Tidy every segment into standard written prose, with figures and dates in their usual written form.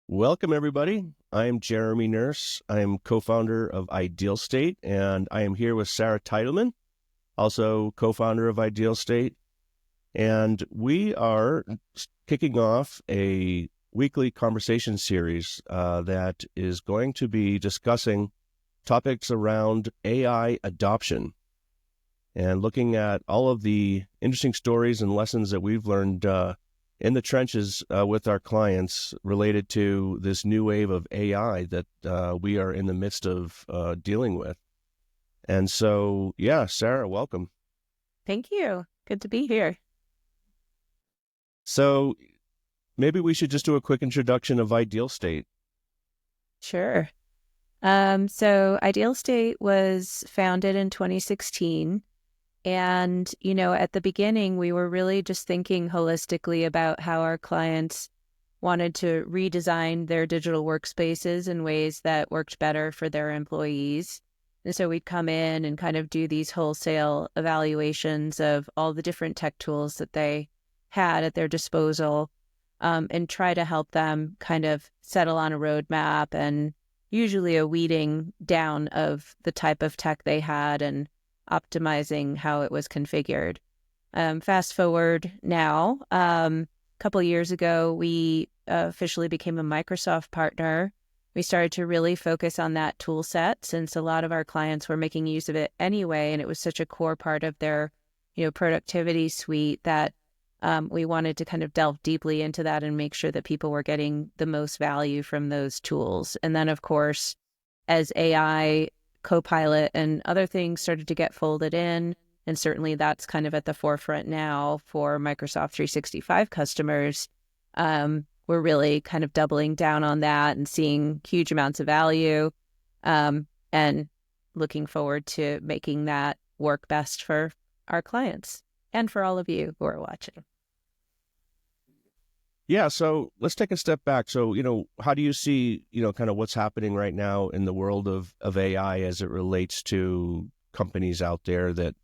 Welcome, everybody. I'm Jeremy Nurse. I'm co-founder of Ideal State, and I am here with Sara Teitelman, also co-founder of Ideal State. And we are kicking off a weekly conversation series that is going to be discussing topics around AI adoption and looking at all of the interesting stories and lessons that we've learned in the trenches with our clients related to this new wave of AI that we are in the midst of dealing with. And so, yeah, Sara, welcome. Thank you. Good to be here. So maybe we should just do a quick introduction of Ideal State. Sure. So Ideal State was founded in 2016. And, at the beginning, we were really just thinking holistically about how our clients wanted to redesign their digital workspaces in ways that worked better for their employees. And so we'd come in and kind of do these wholesale evaluations of all the different tech tools that they had at their disposal, and try to help them kind of settle on a roadmap and usually a weeding down of the type of tech they had and optimizing how it was configured. Fast forward now, a couple of years ago, we officially became a Microsoft partner. We started to really focus on that tool set since a lot of our clients were making use of it anyway, and it was such a core part of their, productivity suite that we wanted to kind of delve deeply into that and make sure that people were getting the most value from those tools. And then, of course, as AI, Copilot, and other things started to get folded in, and certainly that's kind of at the forefront now for Microsoft 365 customers, we're really kind of doubling down on that and seeing huge amounts of value, and looking forward to making that work best for our clients and for all of you who are watching. Yeah, so let's take a step back. So, how do you see, kind of what's happening right now in the world of AI as it relates to companies out there that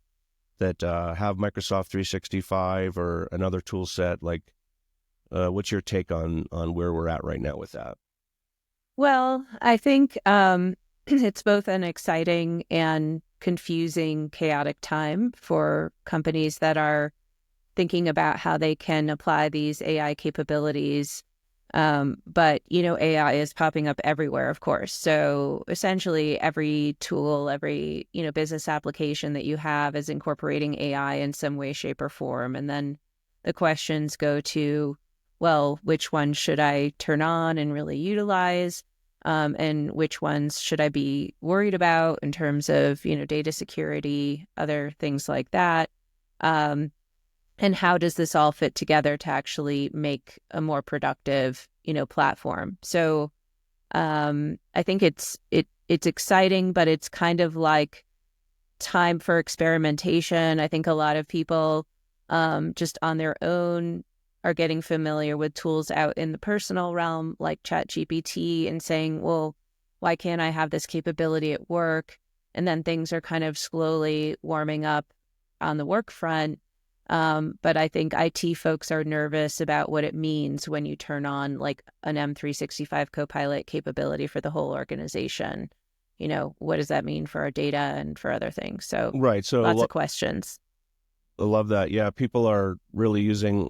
have Microsoft 365 or another tool set? Like, what's your take on where we're at right now with that? Well, I think it's both an exciting and confusing, chaotic time for companies that are thinking about how they can apply these AI capabilities. But, AI is popping up everywhere, of course. So essentially every tool, every, business application that you have is incorporating AI in some way, shape, or form. And then the questions go to, well, which one should I turn on and really utilize? And which ones should I be worried about in terms of, data security, other things like that? And how does this all fit together to actually make a more productive, platform? So I think it's exciting, but it's kind of like time for experimentation. I think a lot of people just on their own are getting familiar with tools out in the personal realm like ChatGPT and saying, well, why can't I have this capability at work? And then things are kind of slowly warming up on the work front. But I think IT folks are nervous about what it means when you turn on like an M365 Copilot capability for the whole organization. What does that mean for our data and for other things? So Right. So lots of questions. I love that. Yeah, people are really using,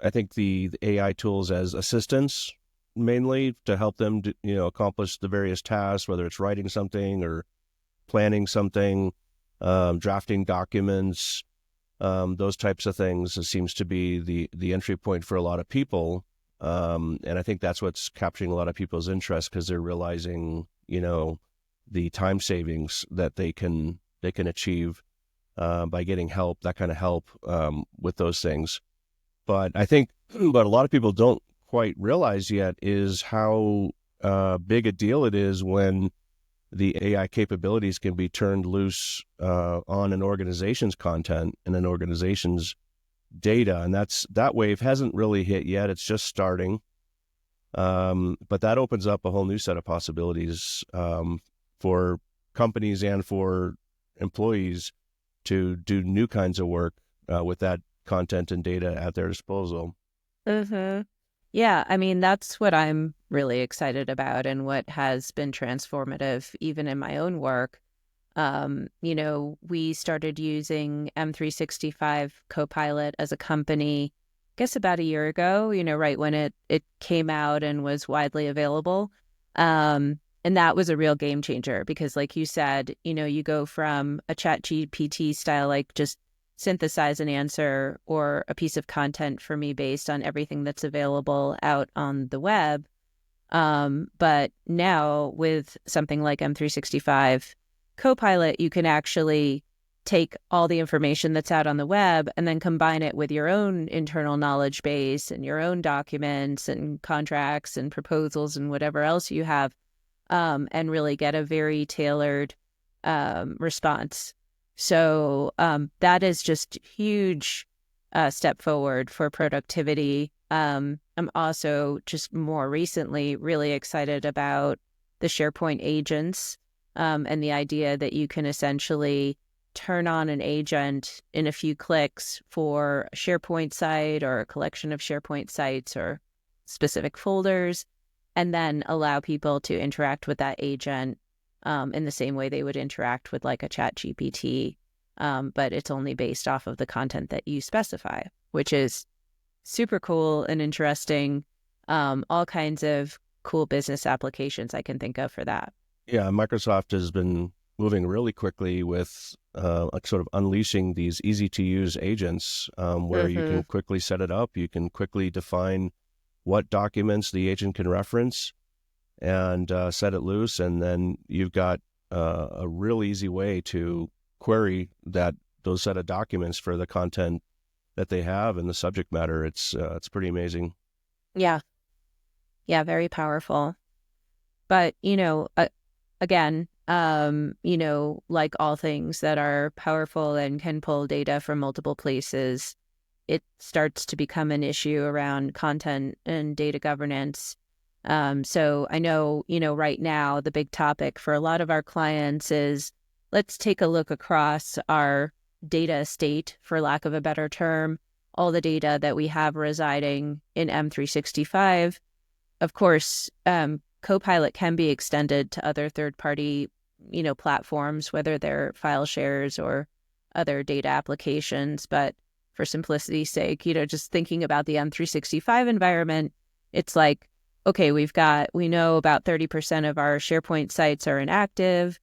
I think, the AI tools as assistants mainly to help them, accomplish the various tasks, whether it's writing something or planning something, drafting documents. Those types of things. It seems to be the entry point for a lot of people, and I think that's what's capturing a lot of people's interest because they're realizing, the time savings that they can achieve by getting help, that kind of help with those things. But I think what a lot of people don't quite realize yet is how big a deal it is when the AI capabilities can be turned loose on an organization's content and an organization's data. And that wave hasn't really hit yet. It's just starting. But that opens up a whole new set of possibilities for companies and for employees to do new kinds of work with that content and data at their disposal. Mm-hmm. Yeah, I mean, that's what I'm really excited about and what has been transformative even in my own work. We started using M365 Copilot as a company, I guess about a year ago, right when it came out and was widely available. And that was a real game changer because, like you said, you go from a chat GPT style, like just synthesize an answer or a piece of content for me based on everything that's available out on the web. But now with something like M365 Copilot, you can actually take all the information that's out on the web and then combine it with your own internal knowledge base and your own documents and contracts and proposals and whatever else you have, and really get a very tailored response. So that is just huge step forward for productivity. I'm also just more recently really excited about the SharePoint agents, and the idea that you can essentially turn on an agent in a few clicks for a SharePoint site or a collection of SharePoint sites or specific folders, and then allow people to interact with that agent in the same way they would interact with like a chat GPT, but it's only based off of the content that you specify, which is super cool and interesting. All kinds of cool business applications I can think of for that. Yeah, Microsoft has been moving really quickly with like sort of unleashing these easy to use agents, where you can quickly set it up. You can quickly define what documents the agent can reference and set it loose. And then you've got a real easy way to query those set of documents for the content that they have and the subject matter. It's pretty amazing. Yeah. Yeah. Very powerful. But, again, like all things that are powerful and can pull data from multiple places, it starts to become an issue around content and data governance. So I know, right now, the big topic for a lot of our clients is let's take a look across our data estate, for lack of a better term, all the data that we have residing in M365. Of course, Copilot can be extended to other third-party, platforms, whether they're file shares or other data applications. But for simplicity's sake, just thinking about the M365 environment, it's like, okay, we know about 30% of our SharePoint sites are inactive.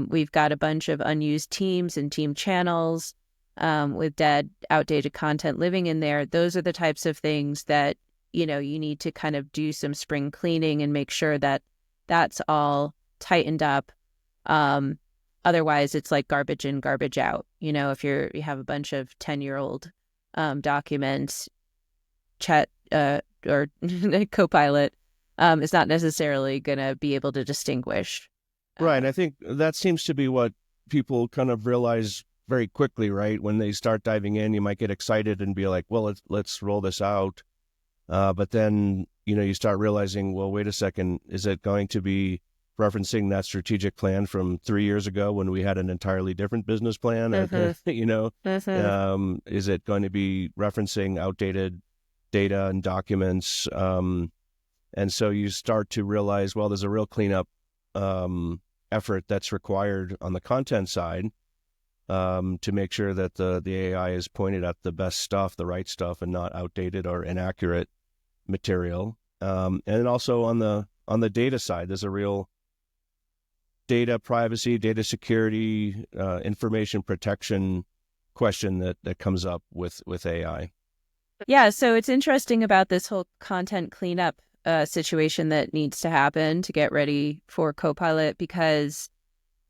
We've got a bunch of unused teams and team channels with outdated content living in there. Those are the types of things that, you need to kind of do some spring cleaning and make sure that that's all tightened up. Otherwise, it's like garbage in, garbage out. If you have a bunch of 10-year-old documents, chat or Copilot is not necessarily going to be able to distinguish. Right. I think that seems to be what people kind of realize very quickly, right? When they start diving in, you might get excited and be like, well, let's roll this out. But then, you start realizing, well, wait a second, is it going to be referencing that strategic plan from 3 years ago when we had an entirely different business plan? Is it going to be referencing outdated data and documents? And so you start to realize, well, there's a real cleanup effort that's required on the content side, to make sure that the AI is pointed at the best stuff, the right stuff, and not outdated or inaccurate material. And then also on the data side, there's a real data privacy, data security, information protection question that comes up with AI. Yeah, so it's interesting about this whole content cleanup situation that needs to happen to get ready for Copilot, because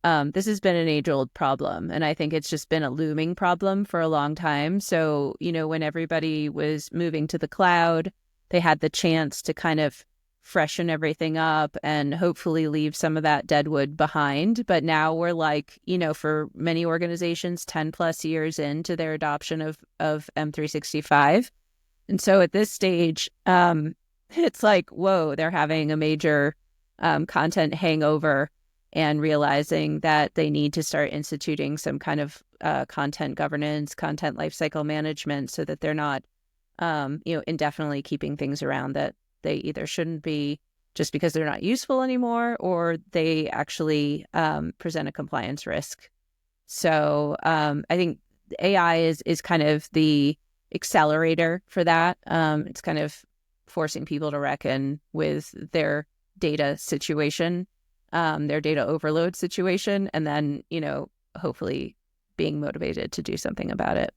this has been an age-old problem, and I think it's just been a looming problem for a long time. So, when everybody was moving to the cloud, they had the chance to kind of freshen everything up and hopefully leave some of that dead wood behind. But now we're like, for many organizations, 10 plus years into their adoption of M365. And so at this stage, it's like, whoa, they're having a major content hangover and realizing that they need to start instituting some kind of content governance, content lifecycle management, so that they're not, indefinitely keeping things around that they either shouldn't be just because they're not useful anymore, or they actually present a compliance risk. So I think AI is kind of the accelerator for that. It's kind of forcing people to reckon with their data situation, their data overload situation, and then, hopefully being motivated to do something about it.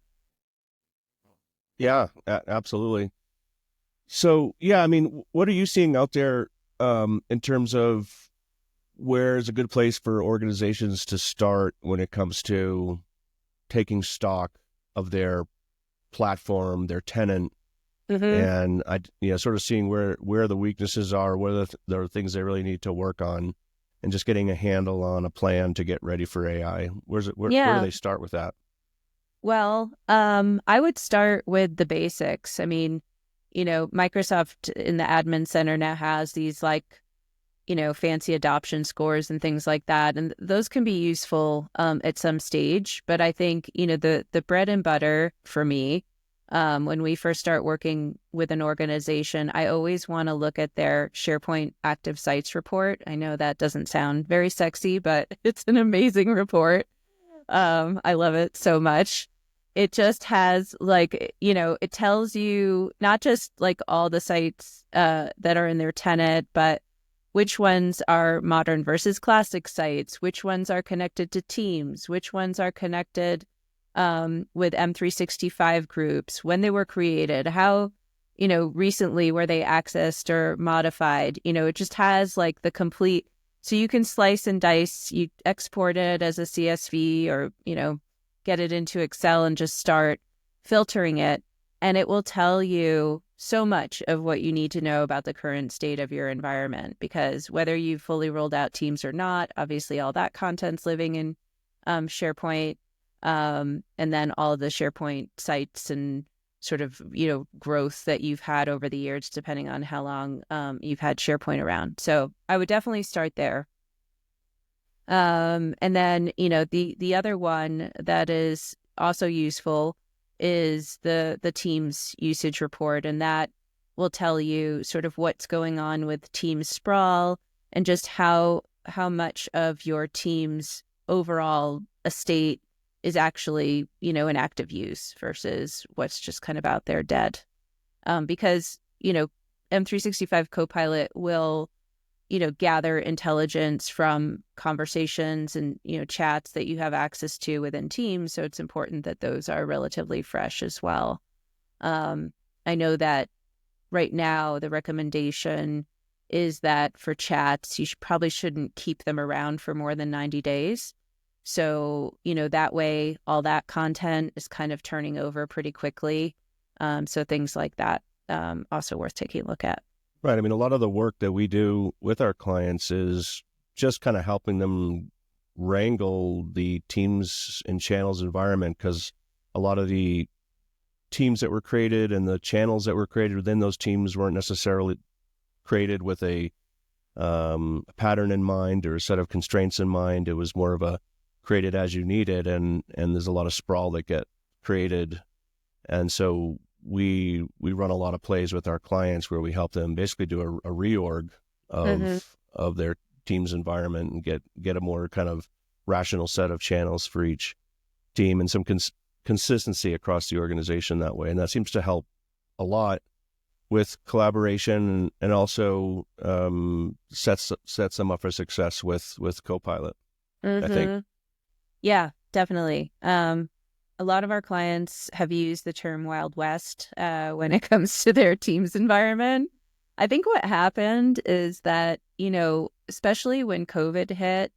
Yeah, absolutely. So, yeah, I mean, what are you seeing out there in terms of where is a good place for organizations to start when it comes to taking stock of their platform, their tenant, Mm-hmm. and sort of seeing where the weaknesses are, where there are things they really need to work on, and just getting a handle on a plan to get ready for AI. Where do Yeah. they start with that? Well, I would start with the basics. I mean, Microsoft in the admin center now has these like, fancy adoption scores and things like that. And those can be useful at some stage. But I think, the bread and butter for me, when we first start working with an organization, I always want to look at their SharePoint active sites report. I know that doesn't sound very sexy, but it's an amazing report. I love it so much. It just has like, it tells you not just like all the sites that are in their tenant, but which ones are modern versus classic sites, which ones are connected to Teams, which ones are connected with M365 groups, when they were created, how, recently were they accessed or modified. It just has like the complete, so you can slice and dice, you export it as a CSV or, get it into Excel and just start filtering it. And it will tell you so much of what you need to know about the current state of your environment, because whether you've fully rolled out Teams or not, obviously all that content's living in SharePoint, and then all of the SharePoint sites and sort of, growth that you've had over the years, depending on how long you've had SharePoint around. So I would definitely start there. And then, the other one that is also useful is the Teams usage report, and that will tell you sort of what's going on with Teams sprawl and just how much of your Teams overall estate is actually, in active use versus what's just kind of out there dead. Because, M365 Copilot will gather intelligence from conversations and, chats that you have access to within Teams. So it's important that those are relatively fresh as well. I know that right now the recommendation is that for chats, you probably shouldn't keep them around for more than 90 days. So, that way all that content is kind of turning over pretty quickly. So things like that, also worth taking a look at. Right. I mean, a lot of the work that we do with our clients is just kind of helping them wrangle the teams and channels environment, because a lot of the teams that were created and the channels that were created within those teams weren't necessarily created with a pattern in mind or a set of constraints in mind. It was more of a created as you need it, and there's a lot of sprawl that get created. And so we run a lot of plays with our clients where we help them basically do a reorg Mm-hmm. of their team's environment and get a more kind of rational set of channels for each team and some consistency across the organization that way. And that seems to help a lot with collaboration, and also sets them up for success with Copilot, I think. Mm-hmm. Yeah, definitely. A lot of our clients have used the term Wild West when it comes to their team's environment. I think what happened is that, especially when COVID hit,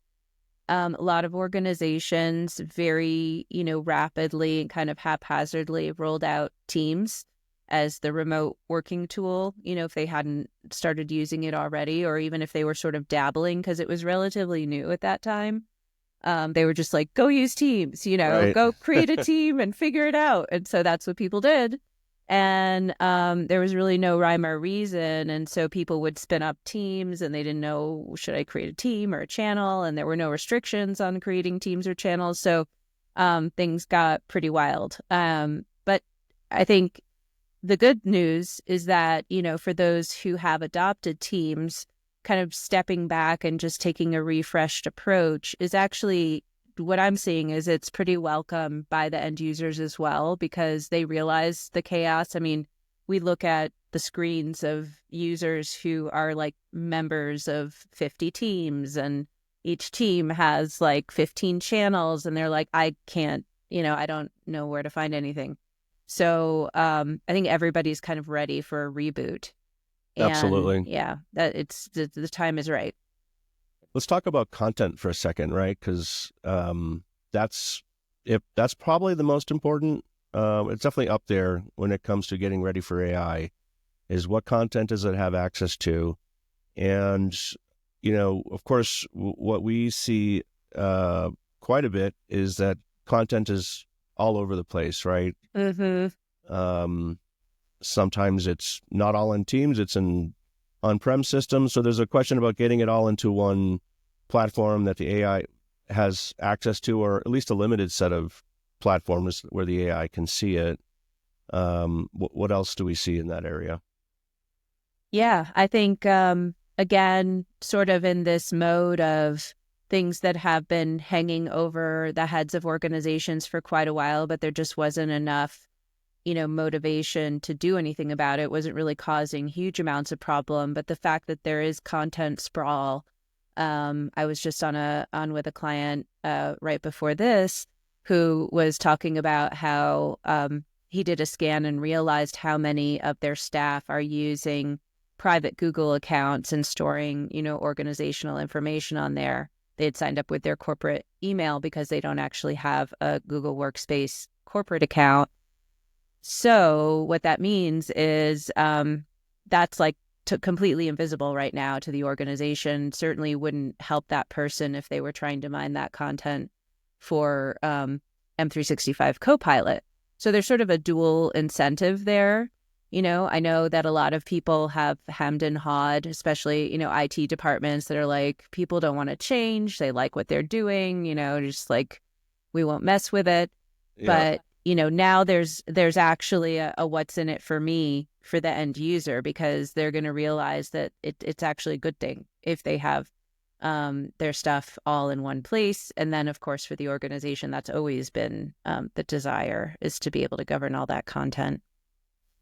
a lot of organizations very, rapidly and kind of haphazardly rolled out Teams as the remote working tool, if they hadn't started using it already, or even if they were sort of dabbling because it was relatively new at that time. They were just like, go use Teams, Right. go create a team and figure it out. And so that's what people did. And there was really no rhyme or reason. And so people would spin up teams and they didn't know, should I create a team or a channel? And there were no restrictions on creating teams or channels. So things got pretty wild. But I think the good news is that, for those who have adopted Teams, kind of stepping back and just taking a refreshed approach is actually what I'm seeing is it's pretty welcome by the end users as well, because they realize the chaos. I mean, we look at the screens of users who are like members of 50 teams, and each team has like 15 channels, and they're like, I can't, I don't know where to find anything. So I think everybody's kind of ready for a reboot. And Absolutely. yeah, that it's the time is right. Let's talk about content for a second, right? Because that's that's probably the most important. It's definitely up there when it comes to getting ready for AI. Is what content does it have access to? And of course, what we see quite a bit is that content is all over the place, right? Um, Sometimes it's not all in Teams, it's in on-prem systems. So there's a question about getting it all into one platform that the AI has access to, or at least a limited set of platforms where the AI can see it. What else do we see in that area? Yeah, I think, again, sort of in this mode of things that have been hanging over the heads of organizations for quite a while, but there just wasn't enough, motivation to do anything about it, wasn't really causing huge amounts of problem. But the fact that there is content sprawl, I was just on with a client right before this who was talking about how he did a scan and realized how many of their staff are using private Google accounts and storing, organizational information on there. They had signed up with their corporate email because they don't actually have a Google Workspace corporate account. So what that means is that's like completely invisible right now to the organization. Certainly wouldn't help that person if they were trying to mine that content for M365 Copilot. So there's sort of a dual incentive there. I know that a lot of people have hemmed and hawed, especially, IT departments that are like, people don't want to change. They like what they're doing, just like, we won't mess with it. Yeah. But, now there's actually a what's in it for me for the end user, because they're going to realize that it's actually a good thing if they have their stuff all in one place. And then, of course, for the organization, that's always been the desire, is to be able to govern all that content.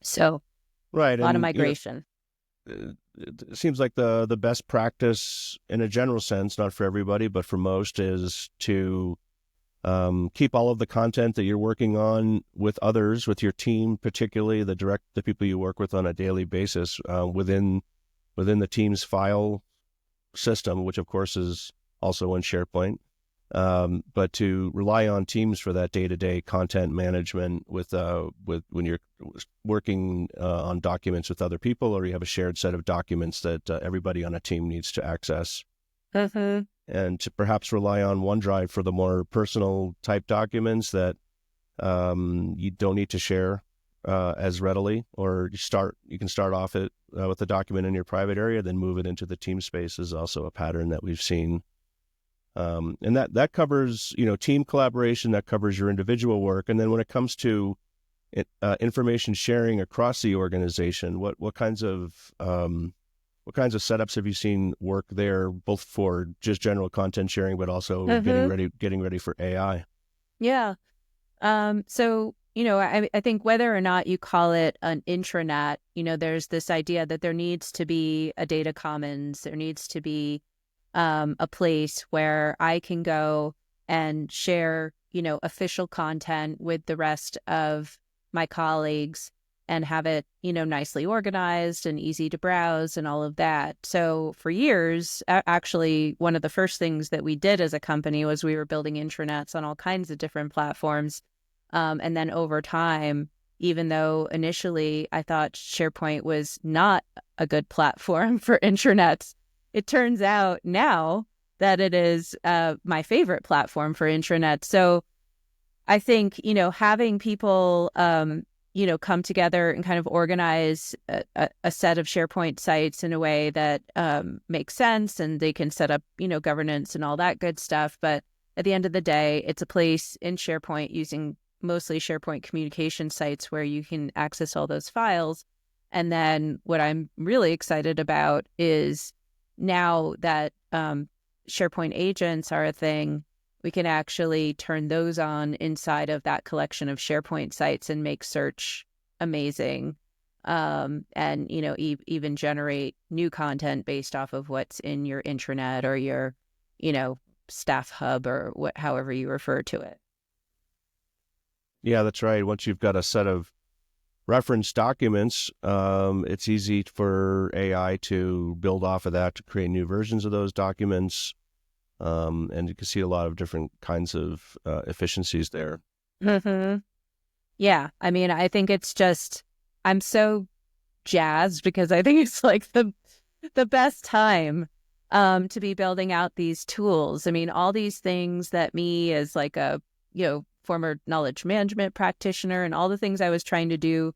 So Right. a lot of And migration. it seems like the best practice in a general sense, not for everybody, but for most, is to keep all of the content that you're working on with others, with your team, particularly the people you work with on a daily basis, within the Teams file system, which of course is also in SharePoint. But to rely on Teams for that day-to-day content management with when you're working on documents with other people, or you have a shared set of documents that everybody on a team needs to access. And to perhaps rely on OneDrive for the more personal type documents that you don't need to share as readily, or you can start off it with the document in your private area, then move it into the team space is also a pattern that we've seen. And that covers, team collaboration, that covers your individual work. And then when it comes to information sharing across the organization, what kinds of setups have you seen work there, both for just general content sharing, but also getting ready for AI? Yeah. So, I think whether or not you call it an intranet, there's this idea that there needs to be a data commons. There needs to be a place where I can go and share, official content with the rest of my colleagues and have it, nicely organized and easy to browse and all of that. So for years, actually, one of the first things that we did as a company was we were building intranets on all kinds of different platforms. And then over time, even though initially I thought SharePoint was not a good platform for intranets, it turns out now that it is my favorite platform for intranet. So I think, having people, come together and kind of organize a set of SharePoint sites in a way that makes sense, and they can set up, governance and all that good stuff. But at the end of the day, it's a place in SharePoint using mostly SharePoint communication sites where you can access all those files. And then what I'm really excited about is now that SharePoint agents are a thing, we can actually turn those on inside of that collection of SharePoint sites and make search amazing. And, even generate new content based off of what's in your intranet or your, staff hub or however you refer to it. Yeah, that's right. Once you've got a set of reference documents, it's easy for AI to build off of that to create new versions of those documents. And you can see a lot of different kinds of efficiencies there. Mm-hmm. Yeah. I mean, I think it's just, I'm so jazzed because I think it's like the best time to be building out these tools. I mean, all these things that me as like a, former knowledge management practitioner and all the things I was trying to do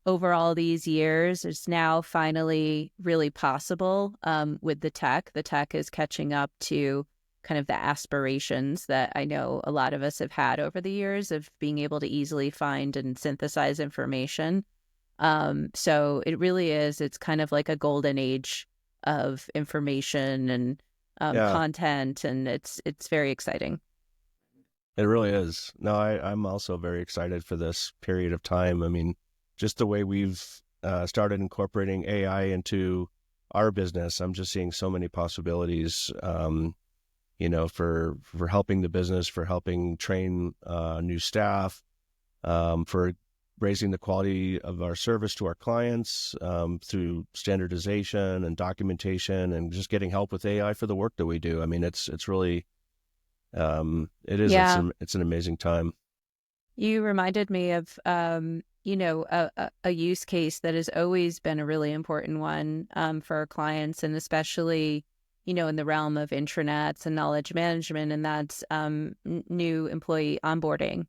over all these years is now finally really possible with the tech. The tech is catching up to kind of the aspirations that I know a lot of us have had over the years of being able to easily find and synthesize information. So it really is, it's kind of like a golden age of information and Yeah, content, and it's very exciting. it really is. No, I'm also very excited for this period of time. I mean, just the way we've started incorporating AI into our business, I'm just seeing so many possibilities. For helping the business, for helping train new staff, for raising the quality of our service to our clients through standardization and documentation, and just getting help with AI for the work that we do. I mean, it's really Yeah. it's an amazing time. You reminded me of, a use case that has always been a really important one for our clients, and especially, in the realm of intranets and knowledge management, and that's new employee onboarding.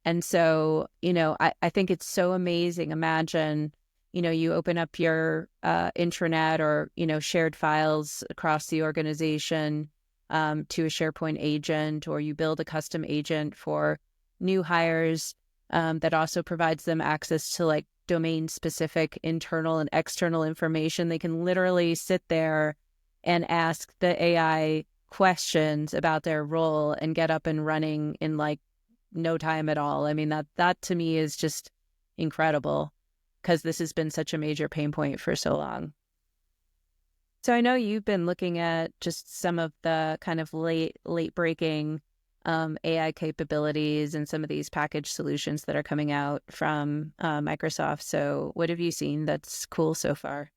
And so, I think it's so amazing. Imagine, you open up your intranet or, shared files across the organization to a SharePoint agent, or you build a custom agent for new hires that also provides them access to like domain specific internal and external information. They can literally sit there and ask the AI questions about their role and get up and running in like no time at all. I mean, that to me is just incredible because this has been such a major pain point for so long. So I know you've been looking at just some of the kind of late breaking AI capabilities and some of these package solutions that are coming out from Microsoft. So what have you seen that's cool so far?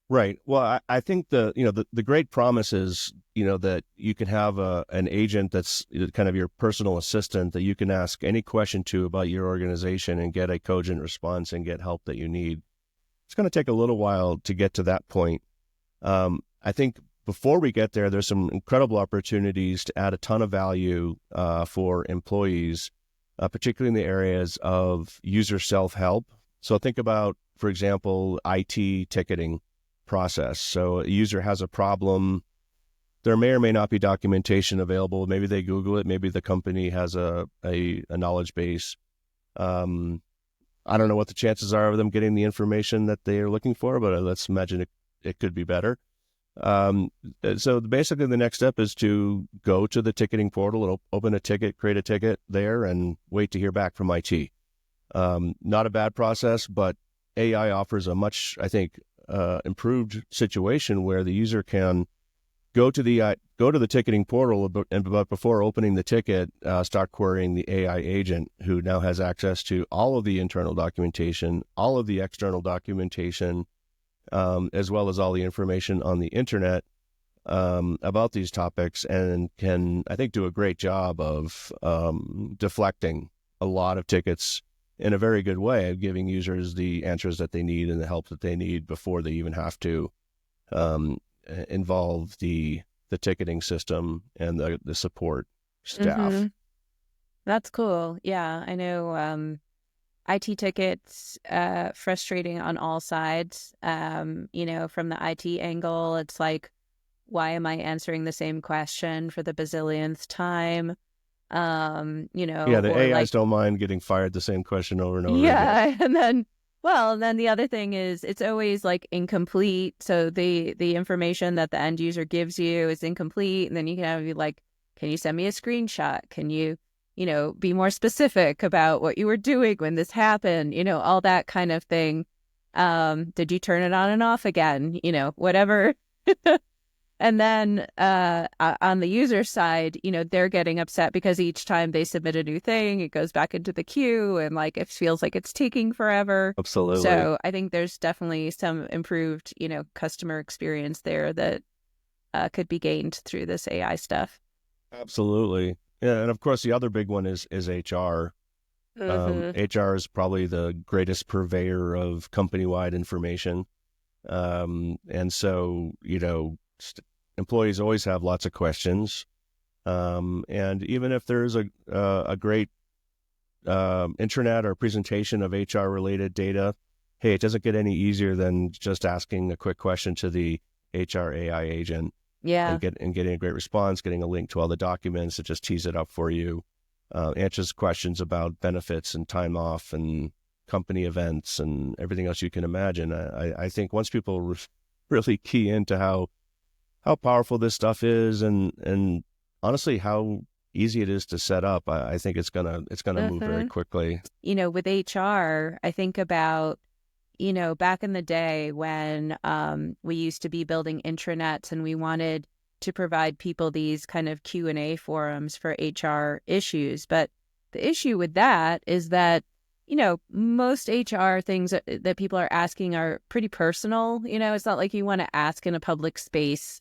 Right. Well, I think the great promise is, that you can have an agent that's kind of your personal assistant that you can ask any question to about your organization and get a cogent response and get help that you need. It's going to take a little while to get to that point. I think before we get there, there's some incredible opportunities to add a ton of value for employees, particularly in the areas of user self-help. So think about, for example, IT ticketing process. So a user has a problem. There may or may not be documentation available. Maybe they Google it. Maybe the company has a knowledge base. I don't know what the chances are of them getting the information that they are looking for, but let's imagine it could be better. So basically the next step is to go to the ticketing portal and open a ticket, create a ticket there, and wait to hear back from IT. Not a bad process, but AI offers a much, I think, improved situation where the user can go to the ticketing portal, but before opening the ticket, start querying the AI agent, who now has access to all of the internal documentation, all of the external documentation, as well as all the information on the internet about these topics, and can, I think, do a great job of deflecting a lot of tickets in a very good way, of giving users the answers that they need and the help that they need before they even have to involve the ticketing system and the support staff. Mm-hmm. That's cool. Yeah, I know IT tickets, frustrating on all sides. From the IT angle, it's like, why am I answering the same question for the bazillionth time? Yeah, the Or like, AIs don't mind getting fired the same question over and over again. yeah, and then Well, and then the other thing is it's always like incomplete. So the information that the end user gives you is incomplete. And then you can have like, can you send me a screenshot? Can you, be more specific about what you were doing when this happened? All that kind of thing. Did you turn it on and off again? Whatever. And then on the user side, they're getting upset because each time they submit a new thing, it goes back into the queue and like it feels like it's taking forever. Absolutely. So I think there's definitely some improved, customer experience there that could be gained through this AI stuff. Absolutely. Yeah, and of course the other big one is HR. Mm-hmm. HR is probably the greatest purveyor of company-wide information. And so, employees always have lots of questions. And even if there's a great intranet or presentation of HR related data, hey, it doesn't get any easier than just asking a quick question to the HR AI agent Yeah. and getting a great response, getting a link to all the documents that just tease it up for you, answers questions about benefits and time off and company events and everything else you can imagine. I think once people really key into how powerful this stuff is and honestly how easy it is to set up, I think it's gonna move very Mm-hmm. quickly. With HR, I think about, back in the day when we used to be building intranets and we wanted to provide people these kind of Q&A forums for HR issues. But the issue with that is that, most HR things that people are asking are pretty personal. It's not like you want to ask in a public space,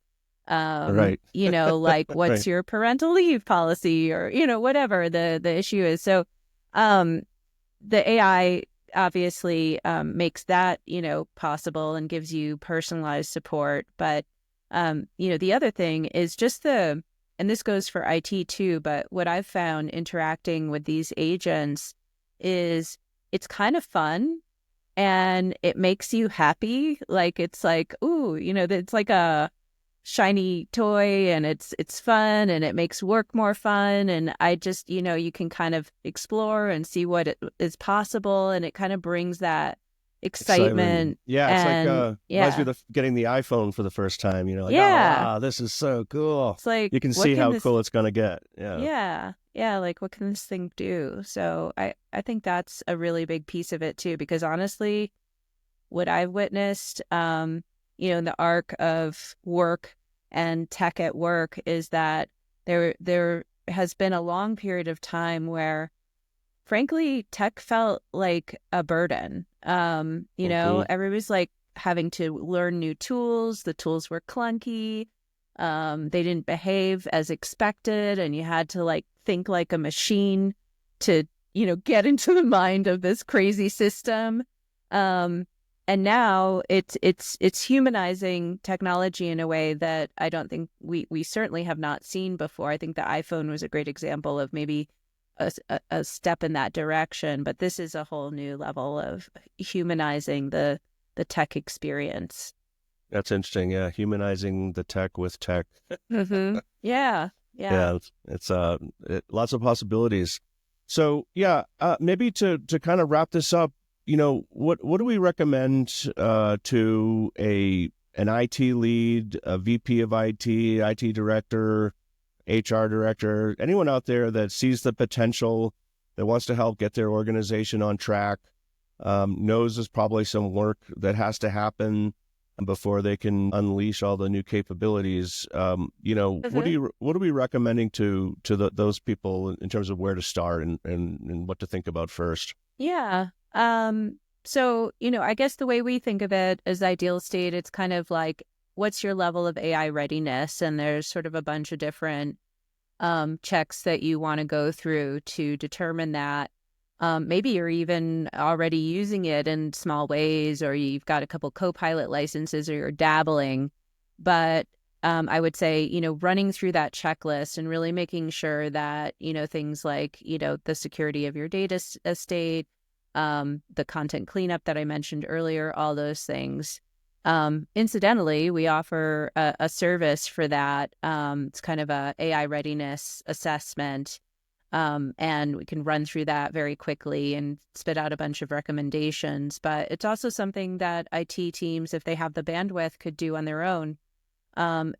Right. like what's Right. your parental leave policy or, whatever the issue is. So the AI obviously makes that, possible and gives you personalized support. But, the other thing is just and this goes for IT too, but what I've found interacting with these agents is it's kind of fun and it makes you happy. Like, it's like, ooh, it's like a shiny toy and it's fun and it makes work more fun, and I just you can kind of explore and see what is possible, and it kind of brings that Excitement. excitement. Yeah, it's like And reminds me yeah, of getting the iPhone for the first time. Like, oh yeah, wow, this is so cool. it's like, You can what see can how this cool it's gonna get. Yeah. yeah, like what can this thing do? So I think that's a really big piece of it too, because honestly what I've witnessed, in the arc of work and tech at work is that there has been a long period of time where, frankly, tech felt like a burden. Hmm. Everybody's like having to learn new tools. The tools were clunky. They didn't behave as expected, and you had to like think like a machine to, get into the mind of this crazy system. Um, and now it's humanizing technology in a way that I don't think we certainly have not seen before. I think the iPhone was a great example of maybe a step in that direction, but this is a whole new level of humanizing the tech experience. That's interesting. Yeah, humanizing the tech with tech. Mm-hmm. Yeah, yeah. Yeah, lots of possibilities. So yeah, maybe to kind of wrap this up, what do we recommend to an IT lead, a VP of IT director, HR director, anyone out there that sees the potential, that wants to help get their organization on track, knows there's probably some work that has to happen before they can unleash all the new capabilities. Mm-hmm. What are we recommending to those people in terms of where to start and what to think about first? Yeah. So, I guess the way we think of it as ideal state, it's kind of like, what's your level of AI readiness? And there's sort of a bunch of different checks that you want to go through to determine that. Maybe you're even already using it in small ways, or you've got a couple Copilot licenses, or you're dabbling. But I would say, running through that checklist and really making sure that, things like, the security of your data estate, the content cleanup that I mentioned earlier, all those things. Incidentally, we offer a service for that. It's kind of a AI readiness assessment. And we can run through that very quickly and spit out a bunch of recommendations. But it's also something that IT teams, if they have the bandwidth, could do on their own.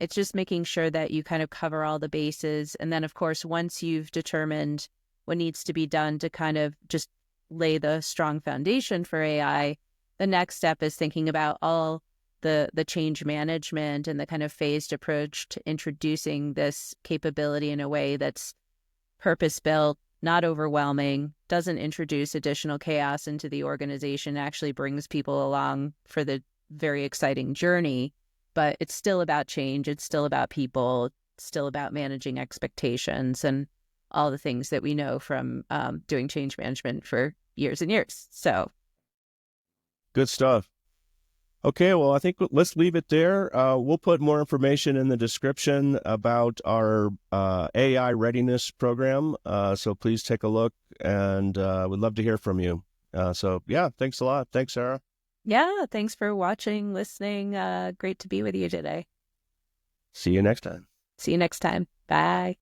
It's just making sure that you kind of cover all the bases. And then, of course, once you've determined what needs to be done to kind of just lay the strong foundation for AI, the next step is thinking about all the change management and the kind of phased approach to introducing this capability in a way that's purpose-built, not overwhelming, doesn't introduce additional chaos into the organization, actually brings people along for the very exciting journey. But it's still about change. It's still about people. It's still about managing expectations and all the things that we know from doing change management for years and years. So Good stuff. Okay, well, I think let's leave it there. We'll put more information in the description about our AI Readiness program. So please take a look, and we'd love to hear from you. So yeah, thanks a lot. Thanks, Sara. yeah, thanks for watching, listening. Great to be with you today. See you next time. See you next time. Bye.